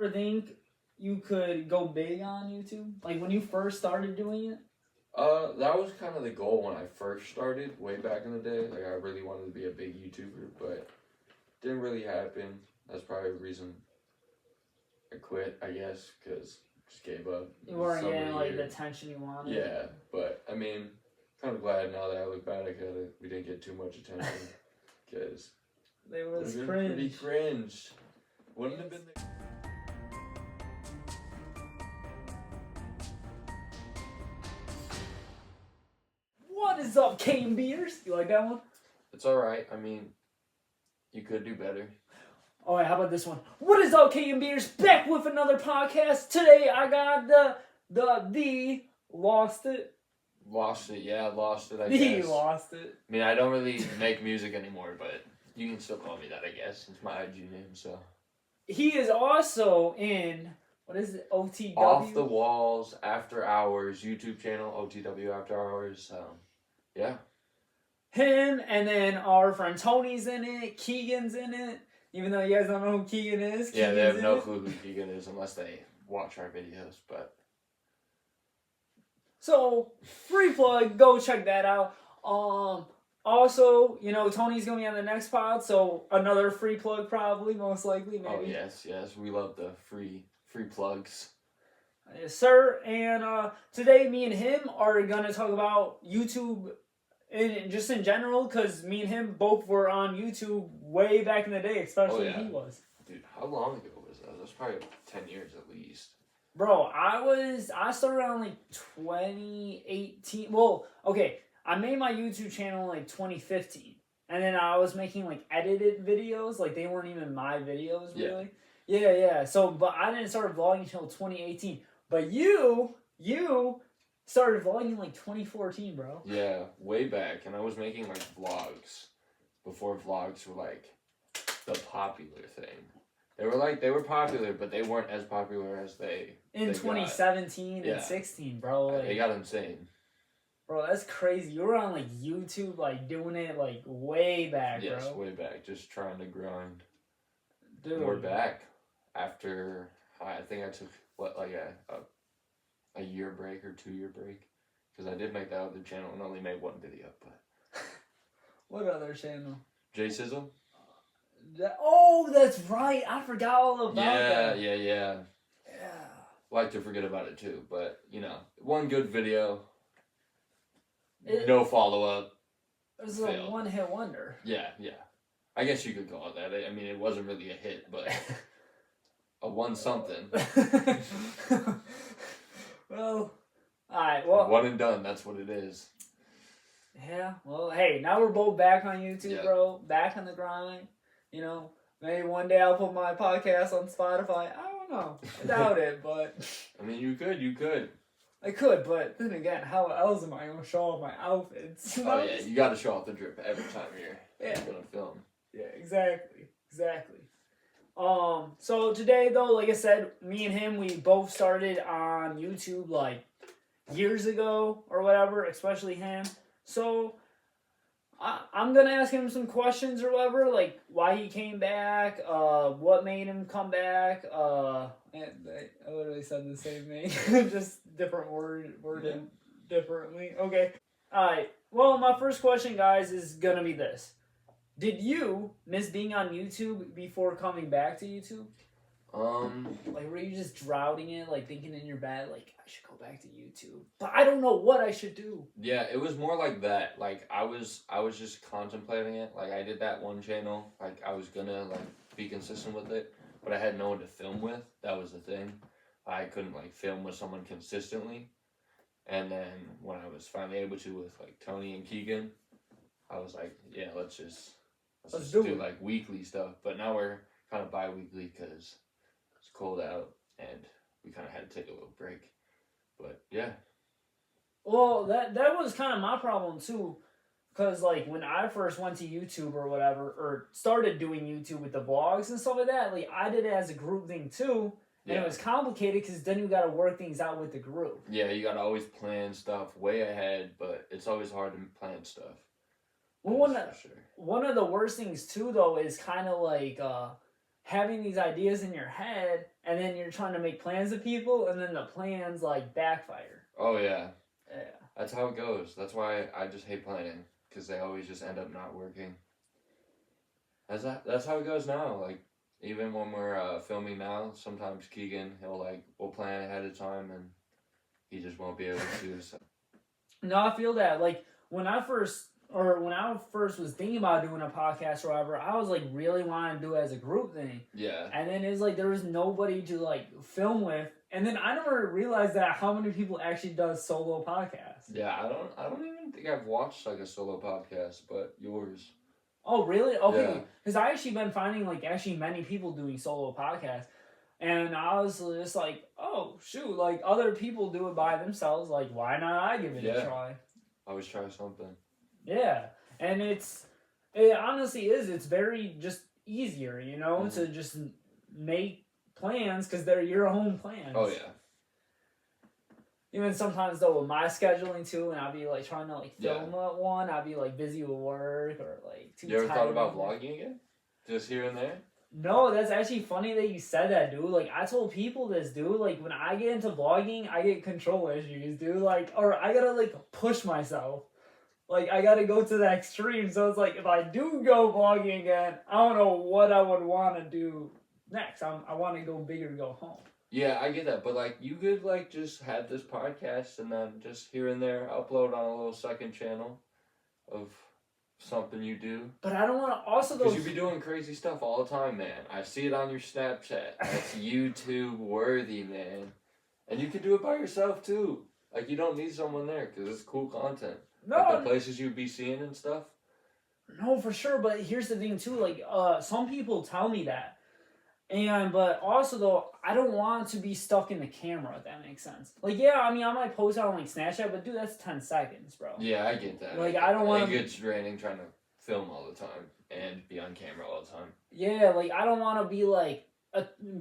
Ever think you could go big on YouTube? Like when you first started doing it? That was kind of the goal when I first started, way back in the day. Like, I really wanted to be a big YouTuber, but didn't really happen. That's probably the reason I quit, I guess, because just gave up. You weren't getting like the attention you wanted. Yeah, but I mean, kind of glad now that I look back at it, we didn't get too much attention, because they were cringe. Pretty cringe. Wouldn't have been the... What is up, K.M.Bers? You like that one? It's alright. I mean, you could do better. Alright, how about this one? What is up, K.M.Bers? Back with another podcast. Today I got the Lxstit. Lost it, yeah, lost it, I guess. I mean, I don't really make music anymore, but you can still call me that, I guess. It's my IG name, so. He is also in, what is it, OTW? Off the Walls, After Hours, YouTube channel, OTW Afterhours, yeah. Him, and then our friend Tony's in it, Keegan's in it, even though you guys don't know who Keegan is. Yeah, they have no clue who Keegan is unless they watch our videos, but. So, free plug, go check that out. Also, you know, Tony's going to be on the next pod, so another free plug probably, most likely, maybe. Oh, yes, we love the free plugs. Yes, sir. And today, me and him are going to talk about YouTube just in general, because me and him both were on YouTube way back in the day, especially he was. Dude, how long ago was that? That was probably 10 years at least. Bro, I started around like 2018. Well, okay, I made my YouTube channel in like 2015. And then I was making like edited videos. Like they weren't even my videos, really. Yeah. So, but I didn't start vlogging until 2018. But you started vlogging in like 2014, bro. Yeah, way back. And I was making like vlogs before vlogs were like the popular thing. They were popular, but they weren't as popular as they in 2017 and 16, bro. Like, they got insane. Bro, that's crazy. You were on like YouTube, like doing it like way back, bro. Yes, way back. Just trying to grind. Dude. We're back after I think I took a year break or 2-year break, because I did make that other channel and only made one video. But what other channel? J Sizzle. That's right. I forgot all about that. Yeah. Like to forget about it too, but you know, one good video, no follow up. It was a one-hit wonder. Yeah. I guess you could call it that. I mean, it wasn't really a hit, but a one something. Well, alright. Well, one and done. That's what it is. Yeah. Well, hey, now we're both back on YouTube, bro. Back on the grind. You know, maybe one day I'll put my podcast on Spotify. I don't know. I doubt it, but... I mean, you could. I could, but then again, how else am I going to show off my outfits? Oh, yeah, you got to show off the drip every time you're going to film. Yeah, exactly. So today, though, like I said, me and him, we both started on YouTube, like, years ago or whatever, especially him. So... I'm going to ask him some questions or whatever, like why he came back, what made him come back. I literally said the same thing, just different worded differently. Okay. Alright, well, my first question, guys, is going to be this. Did you miss being on YouTube before coming back to YouTube? Like, were you just drowning it, like, thinking in your bed, like, I should go back to YouTube, but I don't know what I should do? Yeah, it was more like that. Like, I was just contemplating it. Like, I did that one channel. Like, I was gonna, like, be consistent with it, but I had no one to film with. That was the thing. I couldn't, like, film with someone consistently. And then when I was finally able to with, like, Tony and Keegan, I was like, yeah, let's just do like, weekly stuff. But now we're kind of bi-weekly because... it's cold out, and we kind of had to take a little break. But, yeah. Well, that was kind of my problem, too. Because, like, when I first went to YouTube or whatever, or started doing YouTube with the vlogs and stuff like that, like, I did it as a group thing, too. And it was complicated because then you got to work things out with the group. Yeah, you got to always plan stuff way ahead, but it's always hard to plan stuff. Well, one of the worst things, too, though, is kind of like... having these ideas in your head, and then you're trying to make plans with people, and then the plans like backfire. Oh yeah. Yeah. That's how it goes. That's why I just hate planning, because they always just end up not working. That's how it goes now. Like, even when we're filming now, sometimes Keegan, we'll plan ahead of time, and he just won't be able to. So. No, I feel that. Like, when I first was thinking about doing a podcast or whatever, I was like really wanting to do it as a group thing. Yeah. And then it's like there was nobody to like film with. And then I never realized that how many people actually does solo podcasts. Yeah, I don't even think I've watched like a solo podcast, but yours. Oh, really? Okay. Yeah. Because I actually been finding like actually many people doing solo podcasts. And I was just like, oh, shoot, like other people do it by themselves. Like, why not I give it a try? Always try something. Yeah. And it honestly is. It's very just easier, you know, to just make plans because they're your own plans. Oh, yeah. Even sometimes though with my scheduling too, and I'll be like trying to like film one, I'll be like busy with work or like too tired. You ever thought about vlogging again? Just here and there? No, that's actually funny that you said that, dude. Like, I told people this, dude. Like, when I get into vlogging, I get control issues, dude. Like, or I gotta like push myself. Like, I gotta go to the extreme. So it's like, if I do go vlogging again, I don't know what I would want to do next. I want to go big or go home. Yeah, I get that, but like you could like just have this podcast and then just here and there upload on a little second channel of something you do. But I don't want to also because you be doing crazy stuff all the time, man. I see it on your Snapchat. That's YouTube worthy, man. And you can do it by yourself too. Like you don't need someone there because it's cool content. No, like the places you'd be seeing and stuff. No, for sure. But here's the thing too. Like, some people tell me that. But also though, I don't want to be stuck in the camera, if that makes sense. Like, yeah, I mean, I might post on like Snapchat, but dude, that's 10 seconds, bro. Yeah, I get that. Like, I don't want to... It gets draining trying to film all the time and be on camera all the time. Yeah, like, I don't want to be like,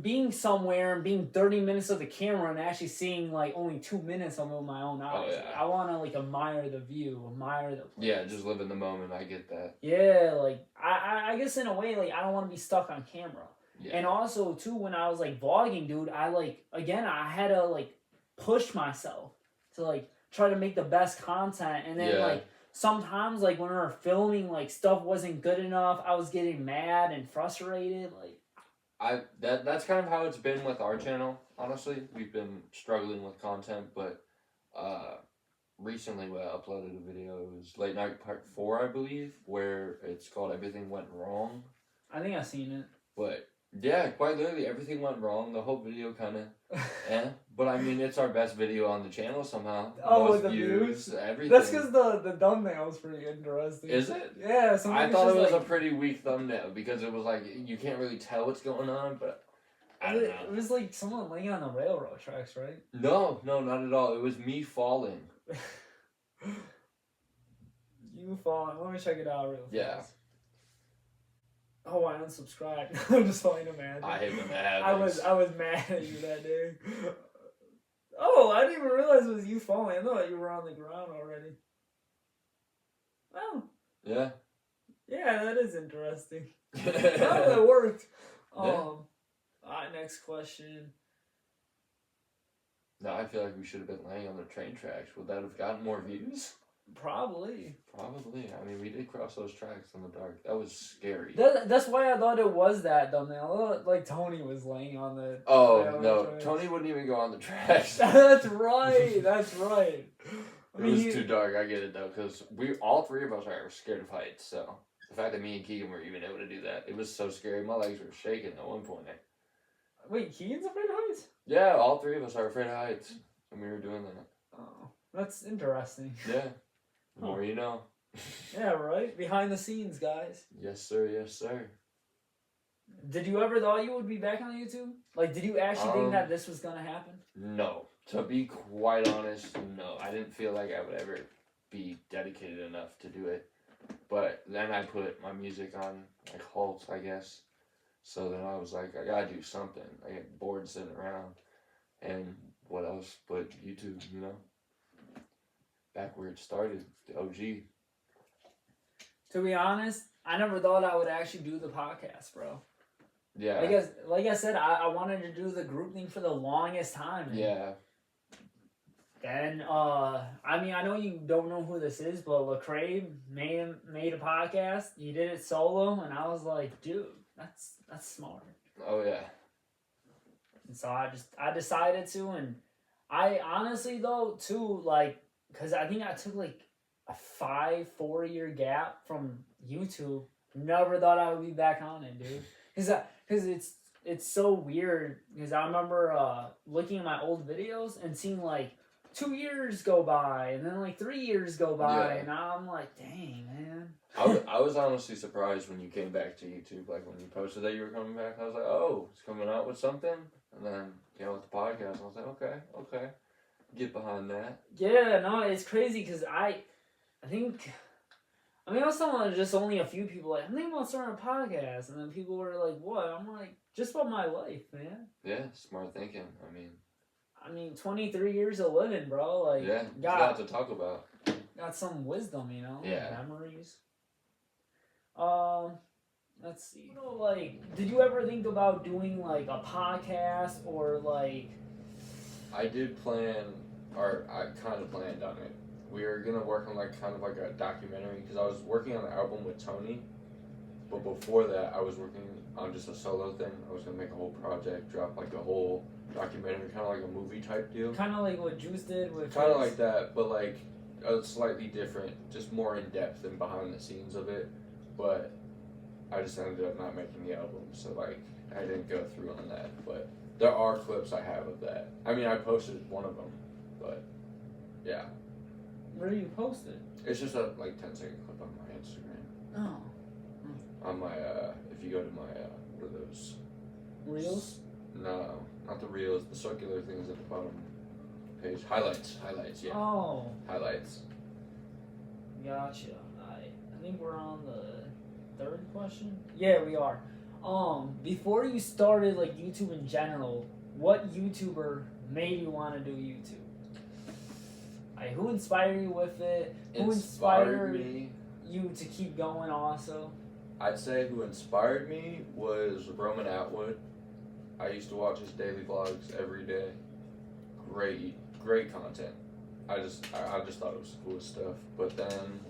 being somewhere and being 30 minutes of the camera and actually seeing like only 2 minutes of it with my own eyes. Oh, yeah. I want to like admire the view, admire the place. Yeah, just live in the moment. I get that. Yeah, like, I guess in a way, like, I don't want to be stuck on camera. Yeah. And also, too, when I was, like, vlogging, dude, I had to, like, push myself to, like, try to make the best content. And then, like, sometimes, like, when we were filming, like, stuff wasn't good enough, I was getting mad and frustrated, like... That's kind of how it's been with our channel, honestly. We've been struggling with content, but, recently when I uploaded a video, it was Late Night Part 4, I believe, where it's called Everything Went Wrong. I think I've seen it. But... yeah, quite literally, everything went wrong. The whole video kind of, But I mean, it's our best video on the channel somehow. Oh, most with the views, everything. That's because the thumbnail's pretty interesting. Is it? Yeah. I thought it was a pretty weak thumbnail because it was like, you can't really tell what's going on, but I don't know. It was like someone laying on the railroad tracks, right? No, not at all. It was me falling. You falling. Let me check it out real fast. Yeah. Oh, I unsubscribed. I'm just playing a man. I hate when that happens. I was mad at you that day. Oh, I didn't even realize it was you falling. I thought you were on the ground already. Oh. Yeah. Yeah, that is interesting. Oh, that worked. Alright, next question. No, I feel like we should have been laying on the train tracks. Would that have gotten more views? Probably. I mean, we did cross those tracks in the dark. That was scary. That's why I thought it was that thumbnail. Like Tony was laying on the... Oh, no. Tracks. Tony wouldn't even go on the tracks. That's right. That's right. It was too dark. I get it, though, because all three of us are scared of heights, so... the fact that me and Keegan were even able to do that, it was so scary. My legs were shaking at one point. Wait, Keegan's afraid of heights? Yeah, all three of us are afraid of heights, and we were doing that. Oh, that's interesting. Yeah. The more you know. Yeah, right? Behind the scenes, guys. Yes, sir. Yes, sir. Did you ever thought you would be back on YouTube? Like, did you actually think that this was going to happen? No. To be quite honest, no. I didn't feel like I would ever be dedicated enough to do it. But then I put my music on, like, halt, I guess. So then I was like, I gotta do something. I get bored sitting around. And what else but YouTube, you know? Back where it started, the OG. To be honest, I never thought I would actually do the podcast, bro. Yeah. Like I said, I wanted to do the group thing for the longest time. Yeah. And I mean, I know you don't know who this is, but Lecrae made a podcast. He did it solo, and I was like, dude, that's smart. Oh yeah. And so I decided to, and I honestly though too, like, cause I think I took like a 4-year gap from YouTube. Never thought I would be back on it, dude. Cause it's so weird. Cause I remember looking at my old videos and seeing like 2 years go by, and then like 3 years go by, and I'm like, dang, man. I was honestly surprised when you came back to YouTube. Like when you posted that you were coming back, I was like, oh, it's coming out with something. And then with the podcast, I was like, okay, get behind that. Yeah, no, it's crazy because I was telling just only a few people, like, I'm thinking about starting a podcast, and then people were like, what? I'm like, just about my life, man. Yeah, smart thinking. I mean, 23 years of living, bro. Like, yeah, got a lot to talk about. Got some wisdom, you know? Yeah. Memories. Let's see. Like, did you ever think about doing, like, a podcast or, like... I did plan, or I kind of planned on it. We were going to work on, like, kind of like a documentary, because I was working on the album with Tony, but before that, I was working on just a solo thing. I was going to make a whole project, drop, like, a wole documentary, kind of like a movie type deal. Kind of like what Juice did with... Kind of like that, but, like, slightly different, just more in-depth and behind the scenes of it, but... I just ended up not making the album, so like I didn't go through on that. But there are clips I have of that. I mean, I posted one of them, but yeah. Where do you post it? It's just a like 10-second clip on my Instagram. Oh. On my if you go to my what are those? Reels? No, not the reels. The circular things at the bottom page. Highlights. Yeah. Oh. Highlights. Gotcha. I think we're on the 3rd question? Yeah, we are. Before you started like YouTube in general, what YouTuber made you want to do YouTube? Like, who inspired you with it? Who inspired me? You to keep going also? I'd say who inspired me was Roman Atwood. I used to watch his daily vlogs every day. Great content. I just thought it was the coolest stuff. But then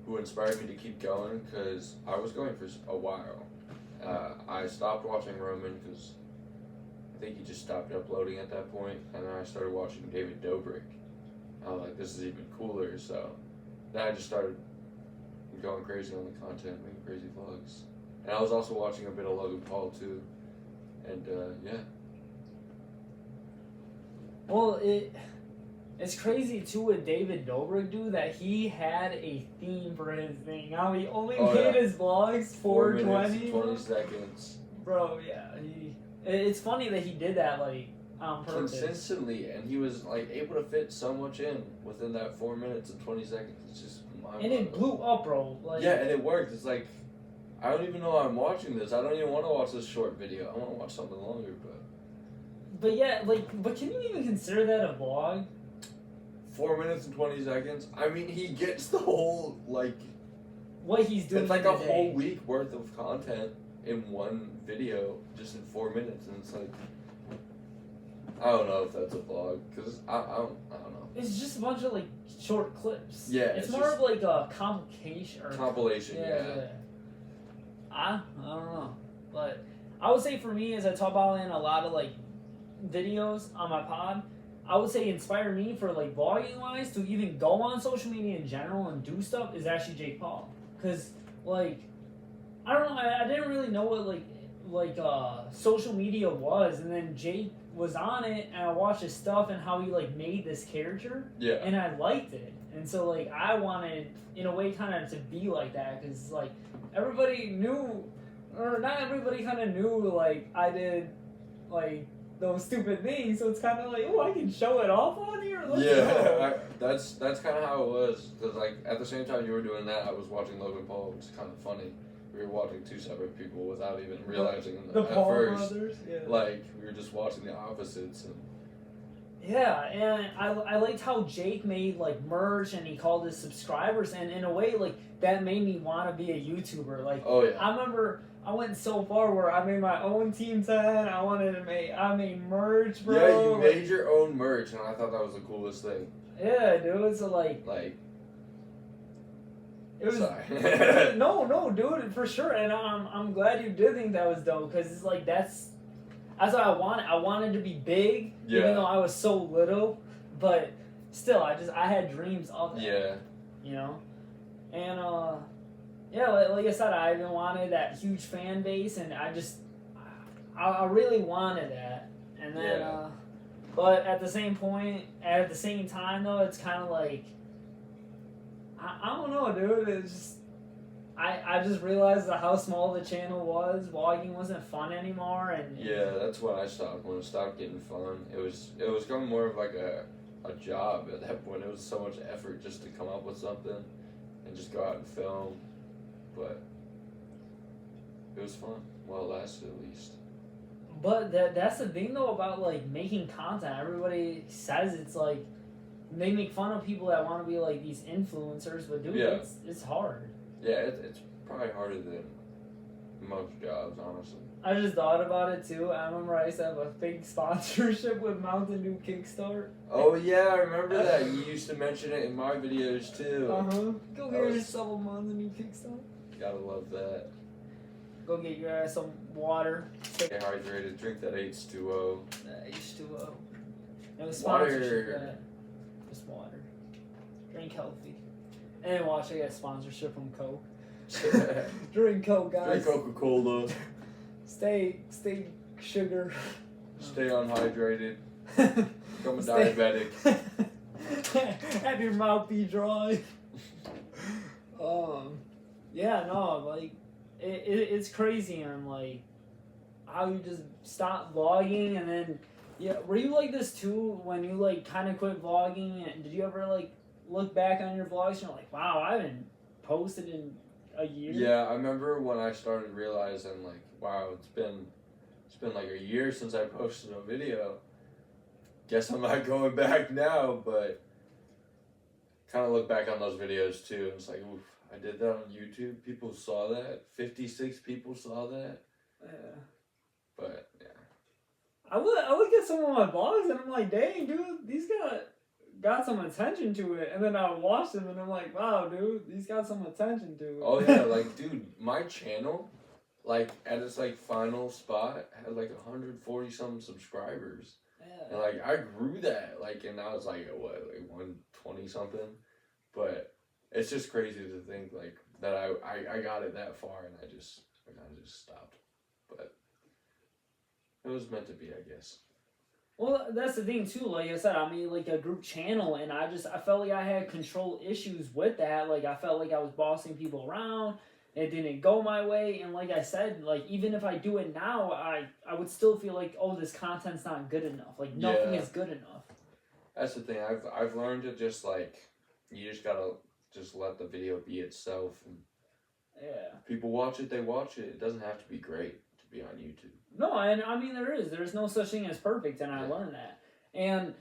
who inspired me to keep going, because I was going for a while. I stopped watching Roman because I think he just stopped uploading at that point, and then I started watching David Dobrik. I was like, this is even cooler, so then I just started going crazy on the content, making crazy vlogs. And I was also watching a bit of Logan Paul too, and yeah. Well, it's crazy too with David Dobrik, dude, that he had a theme for his thing. How he only made his vlogs 4:20, 20 seconds. Bro, yeah, it's funny that he did that like on purpose. Consistently, and he was like able to fit so much in within that 4 minutes and 20 seconds. It's just and it blew up, bro. Like, yeah, and it worked. It's like I don't even know I'm watching this. I don't even want to watch this short video. I want to watch something longer, But yeah, but can you even consider that a vlog? 4 minutes and 20 seconds. I mean, he gets the whole like what he's doing. It's like a whole week worth of content in one video, just in 4 minutes, and it's like I don't know if that's a vlog because I don't know. It's just a bunch of like short clips. Yeah, it's more of like a compilation. Yeah. I don't know, but I would say for me, as I talk about in a lot of like videos on my pod, I would say inspire me for like vlogging wise to even go on social media in general and do stuff is actually Jake Paul, because like I don't know, I didn't really know what like social media was, and then Jake was on it, and I watched his stuff and how he like made this character, and I liked it, and so like I wanted in a way kind of to be like that, because like everybody knew, or not everybody kind of knew like I did like those stupid things, so it's kind of like, oh, I can show it off on here. That's kind of how it was, because like at the same time you were doing that, I was watching Logan Paul, which is kind of funny. We were watching two separate people without even realizing the at Paul first. Brothers, yeah. Like we were just watching the opposites. And yeah, and I liked how Jake made like merch, and he called his subscribers, and in a way like that made me want to be a YouTuber. Like, oh yeah, I remember I went so far where I made my own team 10. I made merch, bro. Yeah, you made your own merch, and I thought that was the coolest thing. Yeah, dude. So like it was. Sorry. no, dude, for sure. And I'm glad you did think that was dope, because it's like that's what I wanted. I wanted to be big, even though I was so little. But still, I had dreams of that. Yeah. You know, and yeah, like I said, I even wanted that huge fan base, and I really wanted that. And then, but at the same time though, it's kind of like, I don't know, dude. It's just, I just realized that how small the channel was. Vlogging wasn't fun anymore, and yeah, that's when I stopped. When it stopped getting fun, it was becoming more of like a job at that point. It was so much effort just to come up with something and just go out and film, but it was fun while it lasted, at least. But that's the thing though about like making content. Everybody says it's like they make fun of people that want to be like these influencers, but dude, it's hard. Yeah, it's probably harder than most jobs, honestly. I just thought about it too. I remember I used to have a fake sponsorship with Mountain Dew Kickstart. Oh yeah, I remember that. You used to mention it in my videos too. Go get yourself a Mountain Dew Kickstart. Gotta love that. Go get your ass some water. Stay hydrated. Drink that H2O. H2O. No sponsorship. Water. Just water. Drink healthy. And watch, I get a sponsorship from Coke. Drink Coke, guys. Drink Coca-Cola. Stay sugar. Stay unhydrated. Become a diabetic. Have your mouth be dry. Yeah, no, like it's crazy, and like how you just stop vlogging, and then were you like this too when you like kind of quit vlogging? And did you ever like look back on your vlogs and you're like, wow, I haven't posted in a year? Yeah, I remember when I started realizing like, wow, it's been like a year since I posted a video. Guess I'm not going back now, but kind of look back on those videos too, and it's like, oof, I did that on YouTube. People saw that. 56 people saw that. Yeah. But yeah. I look at some of my vlogs and I'm like, dang, dude, these got some attention to it. And then I watch them and I'm like, wow, dude, these got some attention to it. Oh yeah, like dude, my channel, like at its like final spot, had like 140 something subscribers. Yeah. And like I grew that, like, and now it's like what, like 120 something. But it's just crazy to think like that I got it that far, and I just stopped. But it was meant to be, I guess. Well, that's the thing too. Like I said, I made like a group channel, and I felt like I had control issues with that. Like I felt like I was bossing people around. It didn't go my way, and like I said, like even if I do it now, I would still feel like, oh, this content's not good enough. Like nothing is good enough. That's the thing. I've learned to just like, you just gotta just let the video be itself, and people watch it, they watch it. It doesn't have to be great to be on YouTube. No, and I mean there's no such thing as perfect, and I learned that. And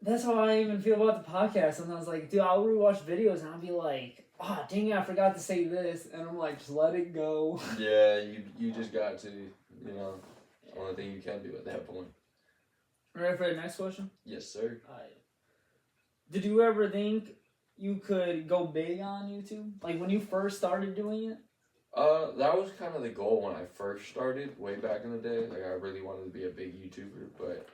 that's how I even feel about the podcast. And I was like, dude, I'll rewatch videos and I'll be like, oh, dang it, I forgot to say this. And I'm like, just let it go. Yeah, you just got to, you know, it's the only thing you can do at that point. Ready for the next question? Yes, sir. Alright. Did you ever think you could go big on YouTube? Like when you first started doing it? That was kind of the goal when I first started, way back in the day. Like, I really wanted to be a big YouTuber, but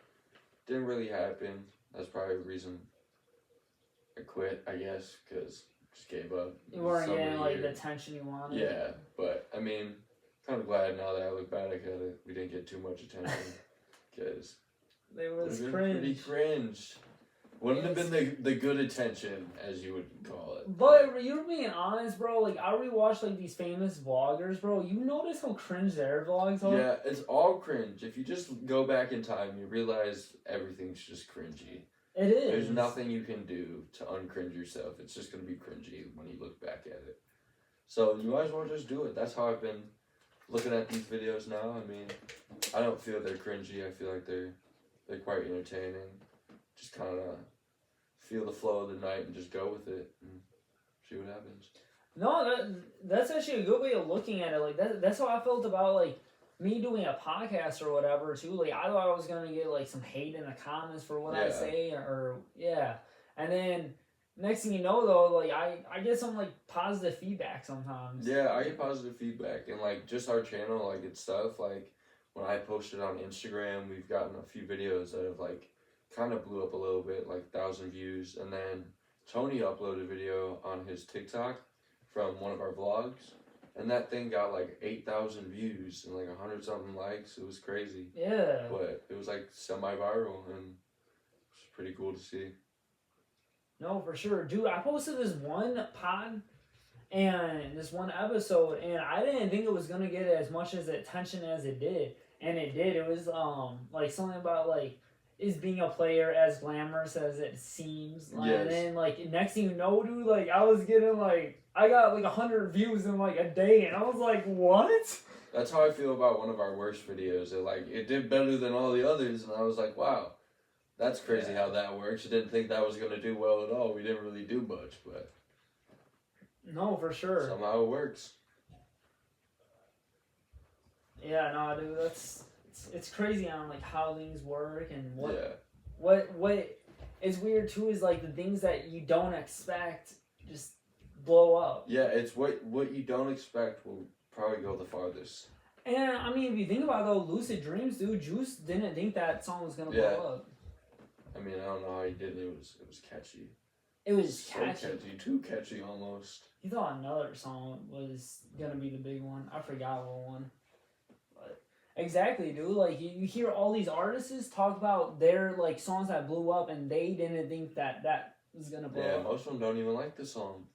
didn't really happen. That's probably the reason I quit, I guess, because just gave up. You weren't getting, like, the attention you wanted? Yeah, but, I mean, kind of glad now that I look back at it, we didn't get too much attention, because they was cringe. Pretty cringe. Wouldn't have been the good attention, as you would call it. But you're being honest, bro. Like, I rewatch, like, these famous vloggers, bro. You notice how cringe their vlogs are? Yeah, it's all cringe. If you just go back in time, you realize everything's just cringy. It is. There's nothing you can do to uncringe yourself. It's just going to be cringy when you look back at it. So you might as well just do it. That's how I've been looking at these videos now. I mean, I don't feel they're cringy. I feel like they're quite entertaining. Just kind of feel the flow of the night and just go with it and see what happens. No, that's actually a good way of looking at it. Like that's how I felt about like me doing a podcast or whatever too. Like I thought I was gonna get like some hate in the comments for what I Yeah. say or yeah, and then next thing you know though, like I get some like positive feedback sometimes. Yeah, I get positive feedback, and like just our channel, like it's stuff like when I posted on Instagram, we've gotten a few videos that have like kind of blew up a little bit, like 1,000 views, and then Tony uploaded a video on his TikTok from one of our vlogs, and that thing got like 8,000 views and like 100 something likes. It was crazy, Yeah. but it was like semi-viral, and it was pretty cool to see. No, for sure, dude. I posted this one pod and this one episode, and I didn't think it was gonna get as much as attention as it did, and it did. It was like something about like is being a player as glamorous as it seems. Like, Yes. And then like next thing you know, dude, like I was getting like I got like 100 views in like a day, and I was like, what? That's how I feel about one of our worst videos. It did better than all the others, and I was like, wow, that's crazy how that works. I didn't think that was gonna do well at all. We didn't really do much, but No, for sure. somehow it works. Yeah, no, dude, it's crazy on like how things work and what Yeah. what is weird too is like the things that you don't expect just blow up. Yeah, it's what you don't expect will probably go the farthest. And I mean, if you think about it, though, Lucid Dreams, dude, Juice didn't think that song was gonna Yeah. blow up. I mean, I don't know how he did it. It was catchy. It was So catchy. too catchy almost. He thought another song was gonna be the big one. I forgot what one. But exactly, dude. Like you hear all these artists talk about their like songs that blew up, and they didn't think that was gonna blow Yeah, up. most of them don't even like the song.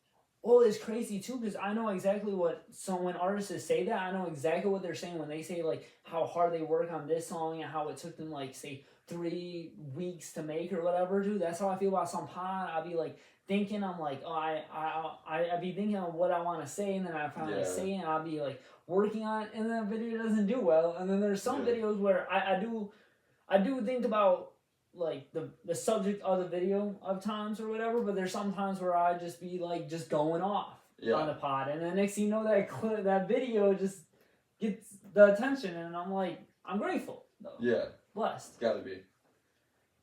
Well, it's crazy too because I know exactly what. So when artists say that, I know exactly what they're saying when they say like how hard they work on this song and how it took them like say 3 weeks to make or whatever, dude. That's how I feel about some pod. I'll be like thinking, I'm like, oh, I be thinking of what I want to say, and then I finally say it, and I'll be like working on it, and then the video doesn't do well, and then there's some videos where I do think about like the subject of the video of times or whatever, but there's some times where I just be like just going off on the pod, and then next thing you know that video just gets the attention, and I'm like I'm grateful though. Yeah. Blessed. Gotta be.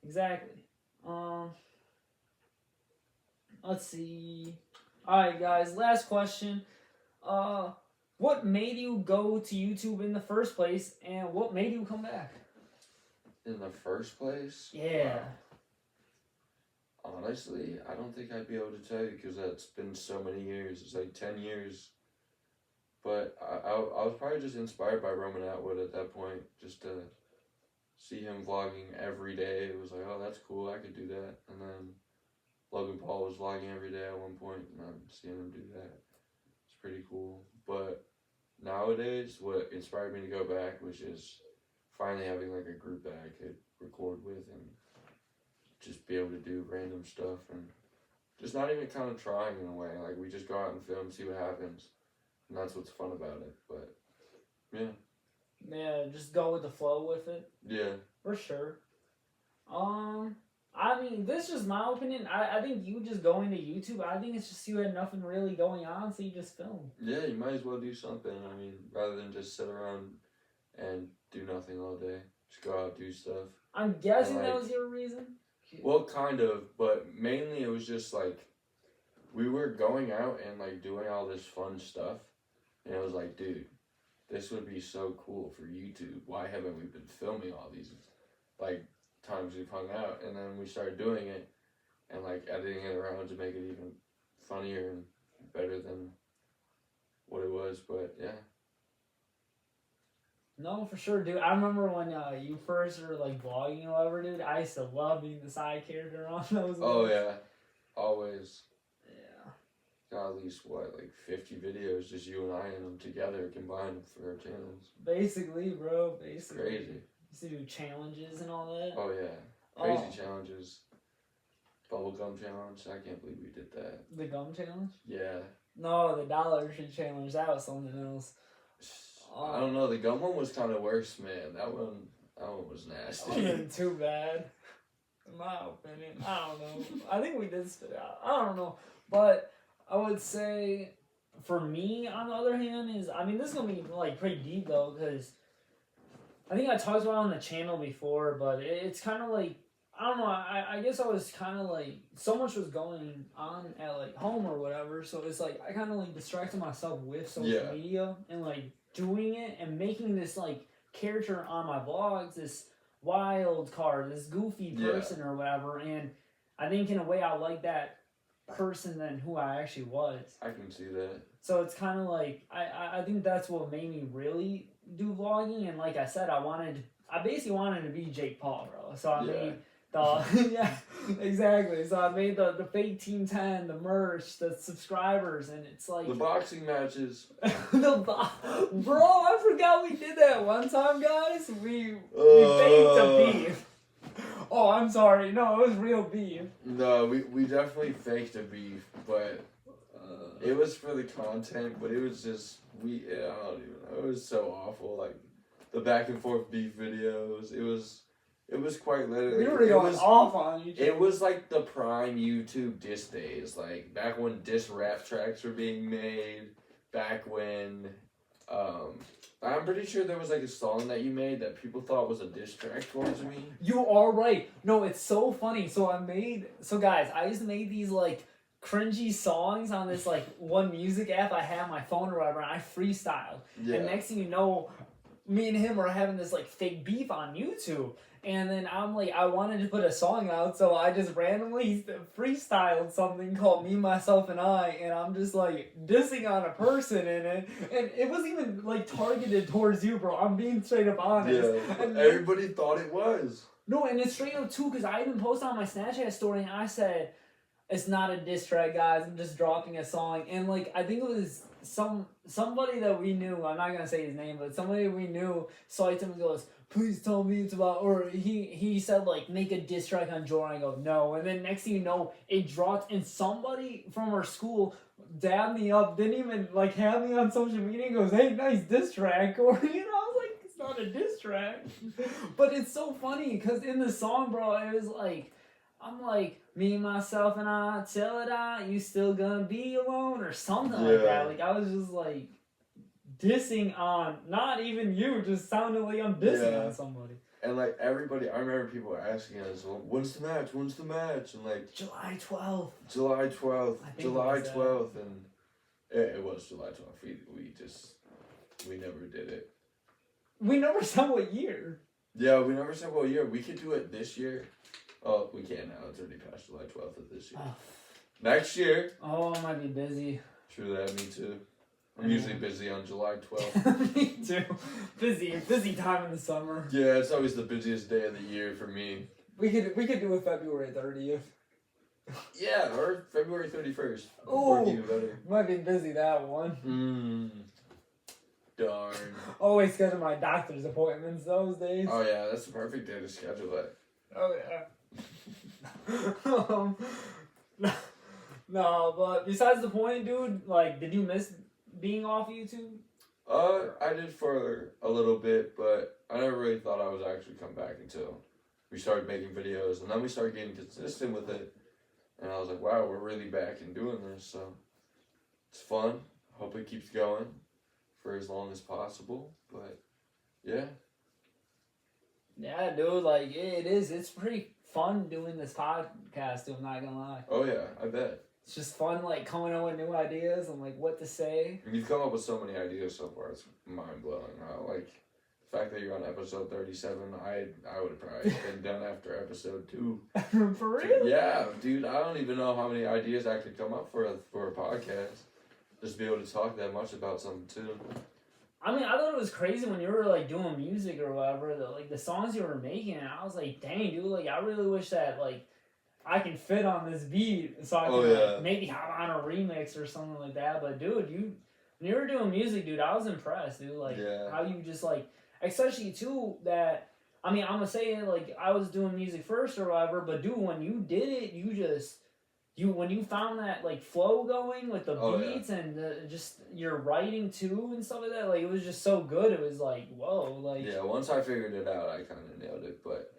Exactly. Let's see. Alright guys, last question. What made you go to YouTube in the first place, and what made you come back? In the first place? Yeah. Honestly, I don't think I'd be able to tell you because that's been so many years. It's like 10 years. But I was probably just inspired by Roman Atwood at that point. Just to see him vlogging every day. It was like, oh, that's cool. I could do that. And then Logan Paul was vlogging every day at one point. And I'm seeing him do that. It's pretty cool. But nowadays, what inspired me to go back was just finally having like a group that I could record with and just be able to do random stuff and just not even kind of trying in a way. Like we just go out and film, see what happens, and that's what's fun about it. But yeah, just go with the flow with it. Yeah, for sure. I mean, this is just my opinion. I think you just going to YouTube, I think it's just you had nothing really going on, so you just film. Yeah, you might as well do something. I mean, rather than just sit around and do nothing all day. Just go out, do stuff. I'm guessing that was your reason? Well, kind of, but mainly it was just like, we were going out and like doing all this fun stuff, and it was like, dude, this would be so cool for YouTube. Why haven't we been filming all these, like, times we've hung out? And then we started doing it, and like editing it around to make it even funnier and better than what it was, but yeah. No, for sure, dude. I remember when you first were like vlogging or whatever, dude. I used to love being the side character on those. Oh yeah, always. Yeah. Got at least what, like 50 videos, just you and I in them together combined for our channels. Basically, bro. Basically. Crazy. Used to do challenges and all that. Oh yeah, crazy challenges. Bubblegum challenge. I can't believe we did that. The gum challenge? Yeah. No, the Dollar Tree challenge. That was something else. I don't know. The gum one was kind of worse, man. That one was nasty. That wasn't too bad, in my opinion. I don't know. I think we did spit out. I don't know, but I would say for me, on the other hand, is, I mean, this is gonna be like pretty deep though, because I think I talked about it on the channel before, but it's kind of like, I don't know, I guess I was kind of like, so much was going on at like home or whatever, so it's like I kind of like distracted myself with social media and like doing it and making this like character on my vlogs, this wild card, this goofy person or whatever, and I think in a way I like that person than who I actually was. I can see that. So it's kind of like, I think that's what made me really do vlogging, and like I said, I basically wanted to be Jake Paul, bro. So I made the, yeah, exactly. So I made the fake Team 10, the merch, the subscribers, and it's like... The boxing matches. Bro, I forgot we did that one time, guys. We faked a beef. Oh, I'm sorry. No, it was real beef. No, we definitely faked a beef, but it was for the content, but it was just, I don't even know. It was so awful. Like, the back and forth beef videos, it was quite literally. We were going off on YouTube. It was like the prime YouTube diss days, like back when diss rap tracks were being made, back when, I'm pretty sure there was like a song that you made that people thought was a diss track towards me. You are right. No, it's so funny. So guys, I used to make these like cringy songs on this like one music app I had on my phone or whatever, and I freestyled. Yeah. And next thing you know, me and him are having this like fake beef on YouTube. And then I'm like, I wanted to put a song out, so I just randomly freestyled something called Me, Myself, and I, and I'm just like dissing on a person in it, and it wasn't even like targeted towards you, bro. I'm being straight up honest. Yeah, and everybody thought it was. No, and it's straight up too, because I even posted on my Snapchat story, and I said, it's not a diss track, guys, I'm just dropping a song, and like, I think it was somebody that we knew, I'm not gonna say his name, but somebody we knew saw it and goes, please tell me it's about, or he said like, make a diss track on Jordan. I go, no, and then next thing you know, it dropped, and somebody from our school dabbed me up, didn't even like have me on social media, and goes, hey, nice diss track, or I was like, it's not a diss track, but it's so funny, because in the song, bro, it was like, I'm like, me, myself, and I, till it I, you still gonna be alone, or something like that. Like, I was just like, dissing on, not even you, just sounded like I'm dissing on somebody. And like everybody, I remember people asking us, well, when's the match? When's the match? And like, July 12th. July 12th, and it was July 12th. We never did it. We never said what year. Yeah, we never said what year. We could do it this year. Oh, we can't now. It's already past July 12th of this year. Next year. Oh, I might be busy. True that, me too. I'm usually busy on July 12th. Me too. Busy time in the summer. Yeah, it's always the busiest day of the year for me. We could do it February 30th. Yeah, or February 31st. Oh, might be busy that one. Darn. Always schedule my doctor's appointments those days. Oh yeah, that's the perfect day to schedule it. Oh yeah. No, but besides the point, dude, like, did you miss being off YouTube? I did for a little bit, but I never really thought I would actually come back until we started making videos, and then we started getting consistent with it, and I was like, wow, we're really back and doing this, so it's fun. Hope it keeps going for as long as possible, but yeah. Yeah, dude, like, it is. It's pretty fun doing this podcast, dude, I'm not gonna lie. Oh yeah, I bet. It's just fun, like, coming up with new ideas and, like, what to say. And you've come up with so many ideas so far. It's mind-blowing. Like, the fact that you're on episode 37, I would have probably been done after episode 2. For real? Yeah, dude, I don't even know how many ideas I could come up for a podcast. Just be able to talk that much about something, too. I mean, I thought it was crazy when you were, like, doing music or whatever, the songs you were making, and I was like, dang, dude, like, I really wish that, like, I can fit on this beat, so I can like, maybe hop on a remix or something like that. But dude, when you were doing music, dude, I was impressed, dude. Like how you just like, especially too that. I mean, I'm gonna say it like I was doing music first or whatever, but dude, when you did it, when you found that like flow going with the beats and just your writing too and stuff like that, like it was just so good. It was like whoa, like once I figured it out, I kind of nailed it. But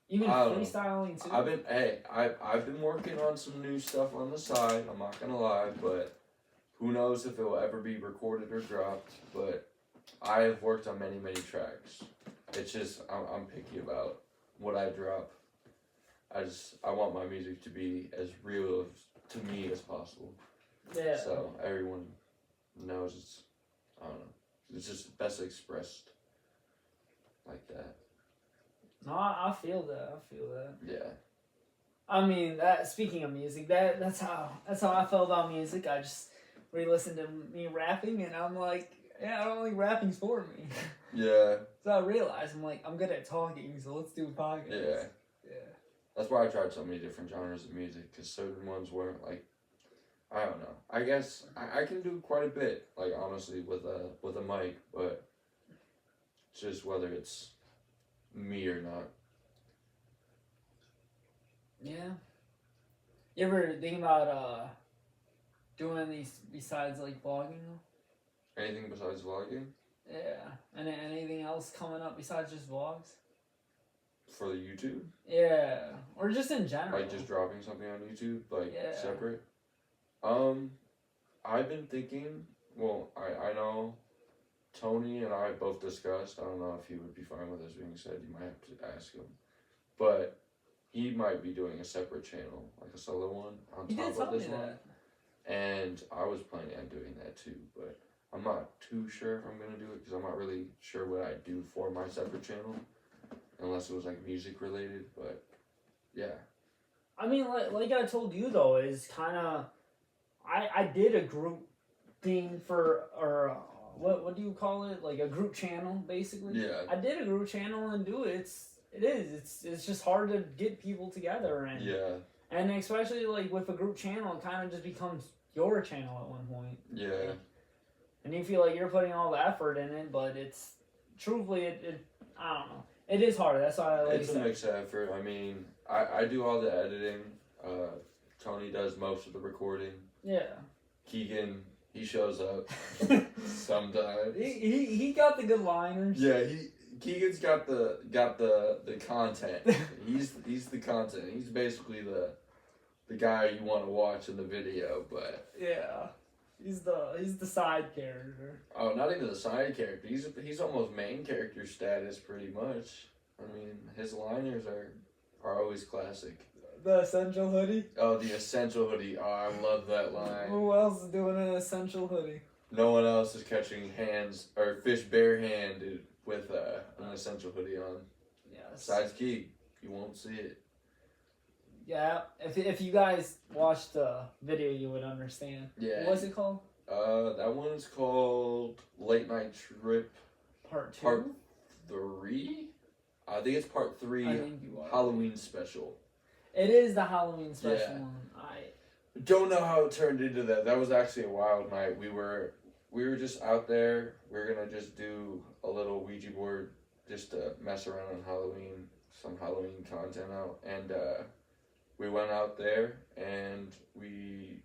even freestyling too. I've been working on some new stuff on the side. I'm not gonna lie, but Who knows if it will ever be recorded or dropped, but I have worked on many, many tracks. It's just, I'm picky about what I drop. I want my music to be as real to me as possible. Yeah. So everyone knows it's, I don't know, it's just best expressed like that. No, I feel that. I feel that. Yeah. I mean, that. Speaking of music, that's how I felt about music. I just re-listened to me rapping, and I'm like, yeah, I don't think rapping's for me. Yeah. So I realized I'm like, I'm good at talking, so let's do a podcast. Yeah. Yeah. That's why I tried so many different genres of music, because certain ones weren't like, I don't know. I guess I can do quite a bit, like honestly, with a mic, but it's just whether it's me or not. Yeah. You ever think about doing these besides like vlogging though? Anything besides vlogging? Yeah. And anything else coming up besides just vlogs? For the YouTube? Yeah. Or just in general. Like just dropping something on YouTube, like Yeah. separate? I've been thinking, well, I know Tony and I both discussed, I don't know if he would be fine with this being said, you might have to ask him, but he might be doing a separate channel, like a solo one, on top of this one. And I was planning on doing that too, but I'm not too sure if I'm going to do it, because I'm not really sure what I do for my separate channel, unless it was like music related, but yeah. I mean, like I told you though, is kind of, I did a group thing for, or what do you call it? Like a group channel, basically. Yeah. I did a group channel and do it. It's just hard to get people together, and Yeah. and especially like with a group channel, it kind of just becomes your channel at one point. Yeah. And you feel like you're putting all the effort in it, but it's truthfully it I don't know. It is hard. That's why I like. It's a mixed effort. I mean, I do all the editing. Tony does most of the recording. Yeah. Keegan, he shows up sometimes. He got the good liners. Yeah, Keegan's got the content. He's the content. He's basically the guy you want to watch in the video, but yeah. He's the side character. Oh, not even the side character. He's almost main character status pretty much. I mean, his liners are always classic. The essential hoodie. Oh, the essential hoodie. Oh, I love that line. Who else is doing an essential hoodie? No one else is catching fish barehanded with an essential hoodie on. Yes. Besides Keeg, you won't see it. Yeah, if you guys watched the video, you would understand. Yeah. What's it called? That one's called Late Night Trip. Part 2? Part 3? I think it's part 3. I think you are. Halloween special. It is the Halloween special Yeah. one. Don't know how it turned into that. That was actually a wild night. We were just out there. We were gonna just do a little Ouija board just to mess around on Halloween, some Halloween content out, and we went out there and we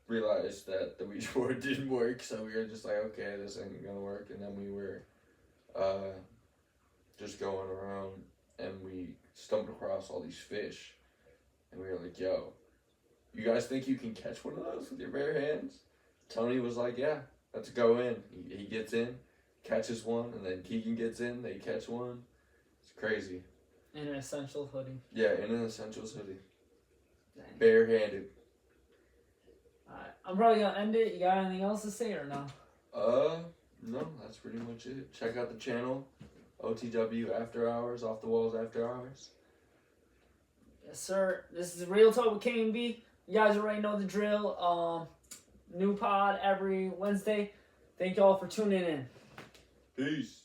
realized that the Ouija board didn't work. So we were just like, okay, this ain't gonna work. And then we were just going around and we stumbled across all these fish, and we were like, yo, you guys think you can catch one of those with your bare hands? Tony was like, yeah, let's go in. He gets in, catches one, and then Keegan gets in, they catch one. It's crazy. In an essential hoodie. Yeah, in an essentials hoodie. Dang. Barehanded. Alright, I'm probably gonna end it. You got anything else to say or no? No, that's pretty much it. Check out the channel, OTW Afterhours, Off the Walls After Hours. Yes, sir. This is Real Talk with K.M.B. You guys already know the drill. New pod every Wednesday. Thank y'all for tuning in. Peace.